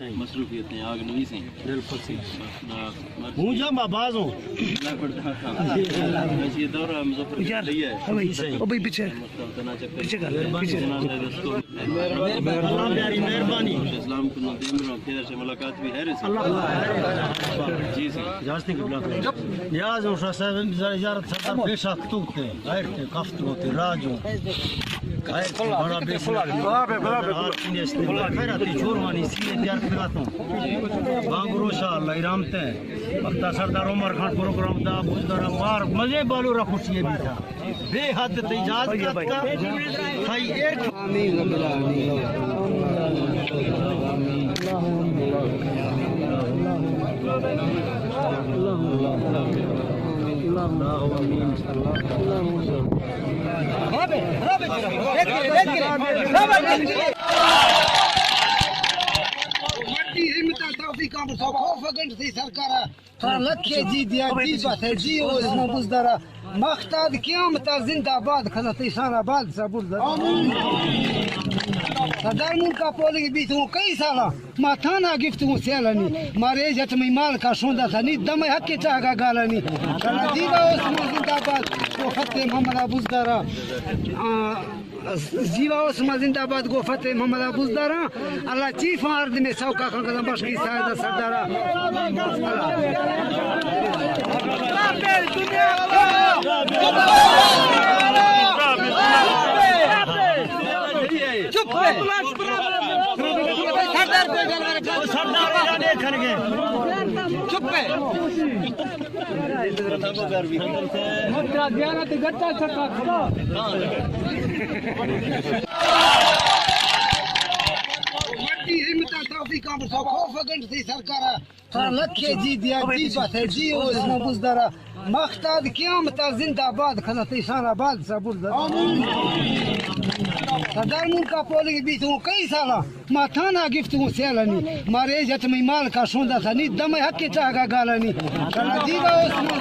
مصروفیت ہیں آگ نوی سے ہوں جب آباز ہوں یہ دورہ مظفر لیا ہے پیچھے مہربانی اسلام کو نظیم کدھر سے ملاقات بھی ہے جی نیاز زیارت سردار پیش اختوک تھے غیر تھے کفت ہوتے راجوں بڑا بیسنی چوروانی سینے تیار کراتا ہوں بانگرو شاہ اللہ ارامتے ہیں وقتا سردار عمر خان پروگرام دا بزدارہ مار مزے بالو رکھو چیئے بھی تھا بے حد تیجاز کرتا تھائی ایک آمین رب العالمین لکھے جی دیا جی بات ہے جی اس میں بزدارا مختاد قیامت زندہ باد کھنا تیسان آباد سا بزدارا صدر ملکا پولنگ بیت ہوں کئی سالا ما تھانا گفت ہوں سیلانی مارے جت میں مال کا شوندہ تھا نی دم حق کے چاہ گا گالانی کھنا دیوا اس میں زندہ باد کو خط محمد بزدارا جیوا اس میں زندہ باد کو فتح محمد بزدارا اللہ چیف آرد میں سوکا کھن قدم بشکی سایدہ سردارا چپ لکھے جی دیا جی بات ہے جی اس میں بزدارا مختاد قیامت زندہ باد کھنا تیسان آباد سا بزدارا صدر ملکا پولنگ بیت ہوں کئی سالا ما تھانا گفت ہوں سیلانی مارے جت میں مال کا شوندہ تھا نی دم حق کے چاہ گا گالانی کھنا دیوا اس میں